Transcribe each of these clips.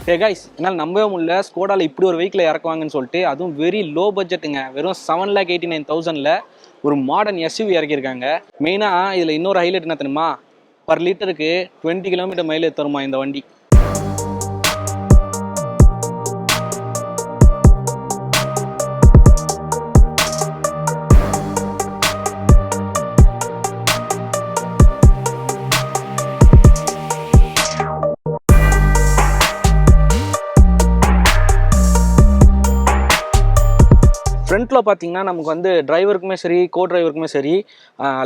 Hey guys, என்னால் நம்பவே முடியல ஸ்கோடாவில் இப்படி ஒரு வெஹிக்கிள் இறக்குவாங்கன்னு சொல்லிட்டு. அதுவும் வெரி லோ பட்ஜெட்டுங்க. வெறும் 7,89,000ல் ஒரு மாடர்ன் எஸ்யூவி இறக்கியிருக்காங்க. மெயினாக இதில் இன்னொரு ஹைலைட் என்ன தெரியுமா, பர் லிட்டருக்கு 20 கிலோமீட்டர் மைலேஜ் தருமா இந்த வண்டி. ஃப்ரண்ட்டில் பார்த்தீங்கன்னா நமக்கு வந்து டிரைவருக்குமே சரி கோ டிரைவருக்குமே சரி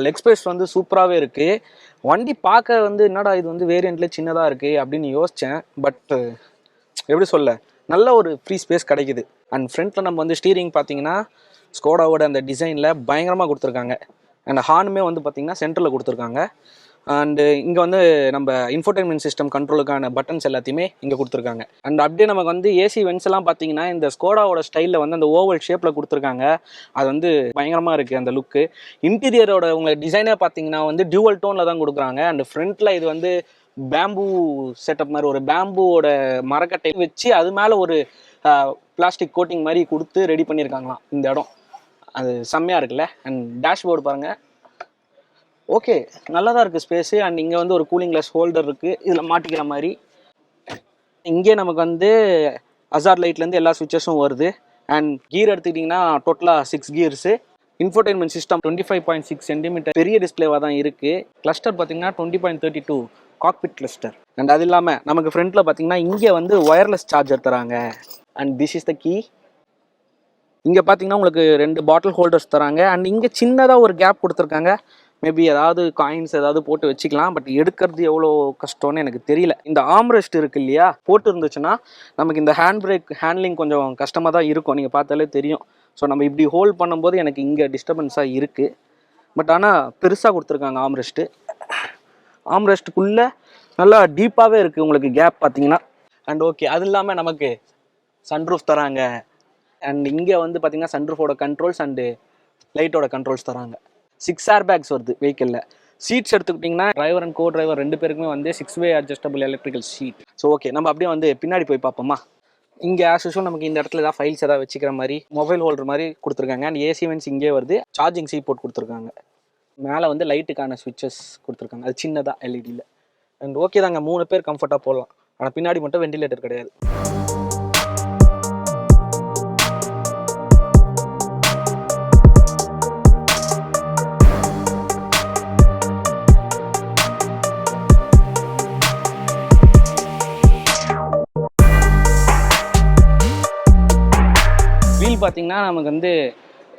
லெக் ஸ்பேஸ் வந்து சூப்பராகவே இருக்குது. வண்டி பார்க்க வந்து என்னடா இது வந்து வேரியண்ட்லேயே சின்னதாக இருக்குது அப்படின்னு யோசித்தேன். பட் எப்படி சொல்ல, நல்ல ஒரு ஃப்ரீ ஸ்பேஸ் கிடைக்குது. அண்ட் ஃப்ரண்ட்டில் நம்ம வந்து ஸ்டீரிங் பார்த்தீங்கன்னா ஸ்கோடாவோட அந்த டிசைனில் பயங்கரமாக கொடுத்துருக்காங்க. அண்ட் ஹார்னுமே வந்து பார்த்திங்கன்னா சென்டரில் கொடுத்துருக்காங்க. அண்டு இங்கே வந்து நம்ம இன்ஃபோடெயின்மெண்ட் சிஸ்டம் கண்ட்ரோலுக்கான பட்டன்ஸ் எல்லாத்தையுமே இங்கே கொடுத்துருக்காங்க. அண்ட் அப்படியே நமக்கு வந்து ஏசி வென்ஸ் எல்லாம் பார்த்தீங்கன்னா இந்த ஸ்கோடாவோட ஸ்டைலில் வந்து அந்த ஓவல் ஷேப்பில் கொடுத்துருக்காங்க. அது வந்து பயங்கரமாக இருக்குது அந்த லுக்கு. இன்டீரியரோட உங்களுக்கு டிசைனே பார்த்தீங்கன்னா வந்து டியூவல் டோனில் தான் கொடுக்குறாங்க. அண்ட் ஃப்ரண்ட்டில் இது வந்து பேம்பூ செட்டப் மாதிரி ஒரு பேம்பூவோட மரக்கட்டை வச்சு அது மேலே ஒரு பிளாஸ்டிக் கோட்டிங் மாதிரி கொடுத்து ரெடி பண்ணியிருக்காங்களாம் இந்த இடம். அது செம்மையாக இருக்குல்ல. அண்ட் டேஷ்போர்டு பாருங்கள், ஓகே நல்லா தான் இருக்குது ஸ்பேஸு. அண்ட் இங்கே வந்து ஒரு கூலிங் கிளாஸ் ஹோல்டர் இருக்குது இதில் மாட்டிக்கிற மாதிரி. இங்கே நமக்கு வந்து ஹசார்ட் லைட்லேருந்து எல்லா சுவிச்சஸும் வருது. அண்ட் கீர் எடுத்துக்கிட்டிங்கன்னா டோட்டலாக 6 கியர்ஸு. இன்ஃபோடெயின்மெண்ட் சிஸ்டம் 25.6 சென்டிமீட்டர் பெரிய டிஸ்பிளேவாக தான் இருக்குது. கிளஸ்டர் பார்த்தீங்கன்னா 20.32 காக்பிட் கிளஸ்டர். அண்ட் அது இல்லாமல் நமக்கு ஃப்ரண்ட்டில் பார்த்தீங்கன்னா இங்கே வந்து ஒயர்லெஸ் சார்ஜர் தராங்க. And this is the key. இங்கே பார்த்தீங்கன்னா உங்களுக்கு 2 பாட்டில் ஹோல்டர்ஸ் தராங்க. அண்ட் இங்கே சின்னதாக ஒரு கேப் கொடுத்துருக்காங்க. மேபி ஏதாவது காயின்ஸ் ஏதாவது போட்டு வச்சுக்கலாம். பட் எடுக்கிறது எவ்வளோ கஷ்டம்னு எனக்கு தெரியல. இந்த ஆம்ரெஸ்ட் இருக்குது இல்லையா, போட்டு இருந்துச்சுன்னா நமக்கு இந்த ஹேண்ட் பிரேக் ஹேண்ட்லிங் கொஞ்சம் கஷ்டமாக தான் இருக்கும். நீங்கள் பார்த்தாலே தெரியும். ஸோ நம்ம இப்படி ஹோல்ட் பண்ணும்போது எனக்கு இங்கே டிஸ்டர்பன்ஸாக இருக்குது. பட் ஆனால் பெருசாக கொடுத்துருக்காங்க ஆம்ரெஸ்ட்டு. ஆம்ரெஸ்ட்டுக்குள்ளே நல்லா டீப்பாகவே இருக்குது உங்களுக்கு கேப் பார்த்தீங்கன்னா. அண்ட் ஓகே, அது இல்லாமல் நமக்கு சன்ரூஃப் தராங்க. அண்ட் இங்கே வந்து பார்த்தீங்கன்னா சன்ரூஃபோட கண்ட்ரோல்ஸ் அண்டு லைட்டோட கண்ட்ரோல்ஸ் தராங்க. 6 ஏர் பேக்ஸ் வருது வெஹிக்கிளில். சீட்ஸ் எடுத்துக்கிட்டிங்கன்னா டிரைவர் அண்ட் கோ டிரைவர் 2 பேருக்குமே வந்து 6-வே adjustable electrical seat. So okay, நம்ம அப்படியே வந்து பின்னாடி போய் பார்ப்போமா. இங்கே ஆஸ் யூஷுவல் நமக்கு இந்த இடத்துல ஏதாவது ஃபைல்ஸ் ஏதாவது வச்சுக்கிற மாதிரி மொபைல் ஹோல்டர் மாதிரி கொடுத்துருக்காங்க. அண்ட் ஏசி வென்ஸ் இங்கே வருது. சார்ஜிங் சீ போர்ட் கொடுத்துருக்காங்க. மேலே வந்து லைட்டுக்கான ஸ்விட்சஸ் கொடுத்துருக்காங்க, அது சின்னதாக எல்இடியில். அண்ட் ஓகே தாங்க, 3 பேர் கம்ஃபர்ட்டாக போடலாம். ஆனால் பின்னாடி மட்டும் வெண்டிலேட்டர் கிடையாது. பார்த்தீங்கன்னா நமக்கு வந்து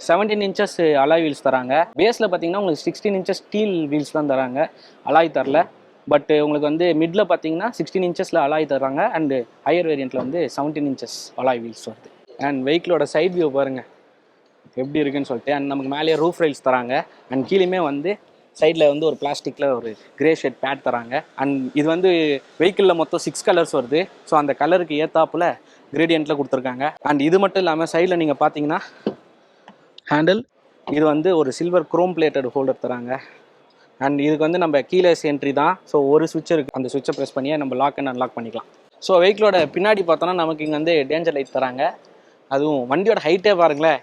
17 இன்ச்சஸ் அலாய் வீல்ஸ் தராங்க. பேஸில் பார்த்தீங்கன்னா உங்களுக்கு 16 இன்ச்சஸ் ஸ்டீல் வீல்ஸ் தான் தராங்க, அலாய் தரல. பட் உங்களுக்கு வந்து மிடில் பார்த்தீங்கன்னா 16 இன்ச்சஸில் அலாய் தராங்க. அண்டு ஹையர் வேரியண்ட்டில் வந்து 17 இன்ச்சஸ் அலாய் வீல்ஸ் வருது. அண்ட் வெஹிக்கிளோட சைட் வியூ பாருங்கள் எப்படி இருக்குன்னு சொல்லிட்டு. அண்ட் நமக்கு மேலேயே ரூஃப் ரைல்ஸ் தராங்க. அண்ட் கீழேயுமே வந்து சைடில் வந்து ஒரு பிளாஸ்டிக்கில் ஒரு கிரே ஷேட் பேட் தராங்க. அண்ட் இது வந்து வெஹிக்கிளில் மொத்தம் 6 கலர்ஸ் வருது. ஸோ அந்த கலருக்கு ஏற்றாப்புல கிரேடியண்ட்டில் கொடுத்துருக்காங்க. அண்ட் இது மட்டும் இல்லாமல் சைடில் நீங்கள் பார்த்தீங்கன்னா ஹேண்டில் இது வந்து ஒரு சில்வர் குரோம் பிளேட்டட் ஹோல்டர் தராங்க. அண்ட் இதுக்கு வந்து நம்ம கீலெஸ் என்ட்ரி தான். ஸோ ஒரு சுவிட்ச் இருக்குது, அந்த சுவிட்சை ப்ரெஸ் பண்ணியே நம்ம லாக் அண்ட் அன்லாக் பண்ணிக்கலாம். ஸோ வெஹிக்கிளோட பின்னாடி பார்த்தோன்னா நமக்கு இங்கே வந்து டேஞ்சர் லைட் தராங்க. அதுவும் வண்டியோட ஹைட்டே பாருங்களேன்,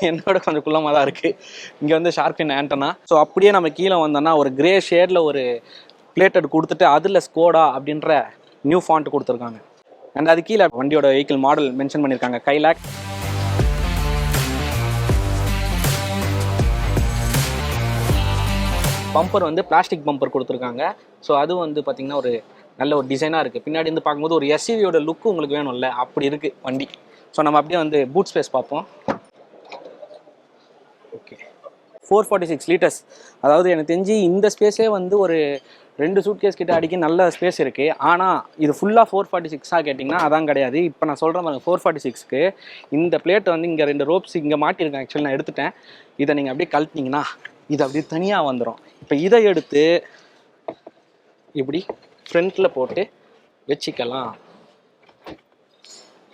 என்னோட கொஞ்சம் குள்ளமாக தான் இருக்குது. இங்கே வந்து ஷார்பின் ஆண்டனா. ஸோ அப்படியே நம்ம கீழே வந்தோன்னா ஒரு கிரே ஷேடில் ஒரு பிளேட்டட் கொடுத்துட்டு அதில் ஸ்கோடா அப்படின்ற நியூ ஃபாண்ட் கொடுத்துருக்காங்க. அண்ட் அது கீழே வண்டியோட வெஹிக்கிள் மாடல் மென்ஷன் பண்ணியிருக்காங்க, கைலாக். பம்பர் வந்து பிளாஸ்டிக் பம்பர் கொடுத்துருக்காங்க. ஸோ அது வந்து பார்த்திங்கன்னா ஒரு நல்ல ஒரு டிசைனாக இருக்குது. பின்னாடி வந்து பார்க்கும்போது ஒரு எஸ்யூவியோட லுக்கு உங்களுக்கு வேணும்ல, அப்படி இருக்குது வண்டி. ஸோ நம்ம அப்படியே வந்து பூட் ஸ்பேஸ் பார்ப்போம். Okay, 446 litres. அதாவது எனக்கு தெரிஞ்சு இந்த ஸ்பேஸே வந்து ஒரு 2 சூட்கேஸ் கிட்ட அடிக்க நல்ல ஸ்பேஸ் இருக்குது. ஆனால் இது ஃபுல்லாக 446 கேட்டிங்கன்னா அதான் கிடையாது. இப்போ நான் சொல்கிறேன் பாருங்க, 446க்கு இந்த பிளேட் வந்து இங்கே 2 ரோப்ஸ் இங்கே மாட்டியிருக்கேன். ஆக்சுவலி நான் எடுத்துட்டேன். இதை நீங்கள் அப்படியே கழட்டினீங்கன்னா இது அப்படியே தனியாக வந்துடும். இப்போ இதை எடுத்து இப்படி ஃப்ரண்ட்டில் போட்டு வச்சுக்கலாம்.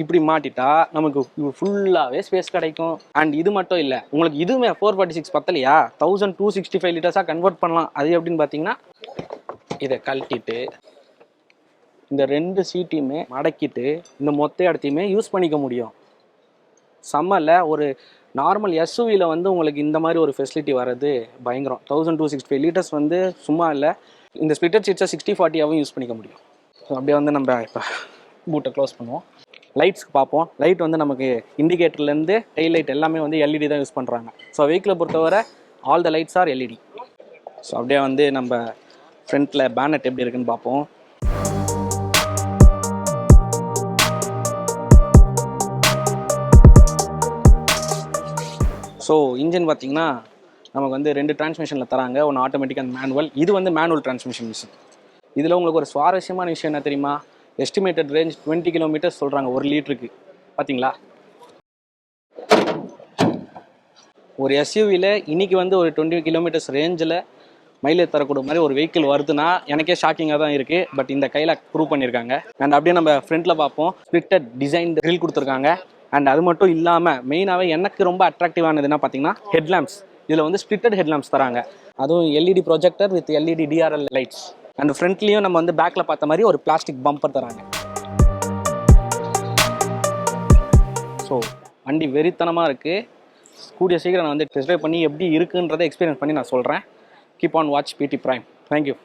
இப்படி மாட்டிட்டா நமக்கு ஃபுல்லாகவே ஸ்பேஸ் கிடைக்கும். அண்ட் இது மட்டும் இல்லை, உங்களுக்கு இதுவுமே 446 பத்தலையா, 1265 லிட்டர்ஸாக கன்வெர்ட் பண்ணலாம். அது எப்படின்னு பார்த்தீங்கன்னா இதை கழட்டிட்டு இந்த 2 சீட்டையுமே மடக்கிட்டு இந்த மொத்த இடத்தையுமே யூஸ் பண்ணிக்க முடியும். சம்மரில் ஒரு நார்மல் எஸ்யூவியில் வந்து உங்களுக்கு இந்த மாதிரி ஒரு ஃபெசிலிட்டி வர்றது பயங்கரம். 1265 லிட்டர்ஸ் வந்து சும்மா இல்லை. இந்த ஸ்பிளிட்டட் சீட்ஸை 60/40ஆகவும் யூஸ் பண்ணிக்க முடியும். ஸோ அப்படியே வந்து நம்ம இப்போ பூட்டை க்ளோஸ் பண்ணுவோம். லைட்ஸ்க்கு பார்ப்போம். லைட் வந்து நமக்கு இண்டிகேட்டர்லேருந்து டெயில் லைட் எல்லாமே வந்து எல்இடி தான் யூஸ் பண்ணுறாங்க. ஸோ வெஹிக்கிளை பொறுத்தவரை all the lights R LED. So அப்படியே வந்து நம்ம ஃப்ரண்ட்டில் பேனட் எப்படி இருக்குன்னு பார்ப்போம். ஸோ இன்ஜின் பார்த்திங்கன்னா நமக்கு வந்து 2 டிரான்ஸ்மிஷனில் தராங்க. ஒன்று ஆட்டோமேட்டிக் அண்ட் மேனுவல். இது வந்து மேனுவல் டிரான்ஸ்மிஷன் மிஷின். இதில் உங்களுக்கு ஒரு சுவாரஸ்யமான விஷயம் என்ன தெரியுமா? எஸ்டிமேட்டட் ரேஞ்ச் 20 கிலோமீட்டர்ஸ் சொல்கிறாங்க 1 லிட்டருக்கு. பார்த்தீங்களா? ஒரு எஸ்யூவியில் இன்றைக்கி வந்து ஒரு 20 கிலோமீட்டர்ஸ் ரேஞ்சில் மைலேஜ் தரக்கூடிய மாதிரி ஒரு வெஹிக்கிள் வருதுன்னா எனக்கே ஷாக்கிங்காக தான் இருக்குது. பட் இந்த கையில் ப்ரூவ் பண்ணியிருக்காங்க. அண்ட் அப்படியே நம்ம ஃப்ரண்ட்டில் பார்ப்போம். ஸ்பிளிட்டட் டிசைன் கிரில் கொடுத்துருக்காங்க. அண்ட் அது மட்டும் இல்லாமல் மெயினாகவே எனக்கு ரொம்ப அட்ராக்டிவானதுன்னா பார்த்தீங்கன்னா ஹெட்லாம்ப்ஸ். இதில் வந்து ஸ்பிளிட்டட் ஹெட்லாம்ப்ஸ் தராங்க. அதுவும் LED projector with LED DRL lights. And ஃப்ரண்ட்லேயும் நம்ம வந்து பேக்கில் பார்த்த மாதிரி ஒரு பிளாஸ்டிக் பம்பர் தராங்க. ஸோ வண்டி வெறித்தனமாக இருக்குது. கூடிய சீக்கிரம் நான் வந்து டெஸ்ட் ட்ரைவ் பண்ணி எப்படி இருக்குன்றதை எக்ஸ்பீரியன்ஸ் பண்ணி நான் சொல்கிறேன். கீப் ஆன் வாட்ச் பிடி பிரைம். தேங்க்யூ.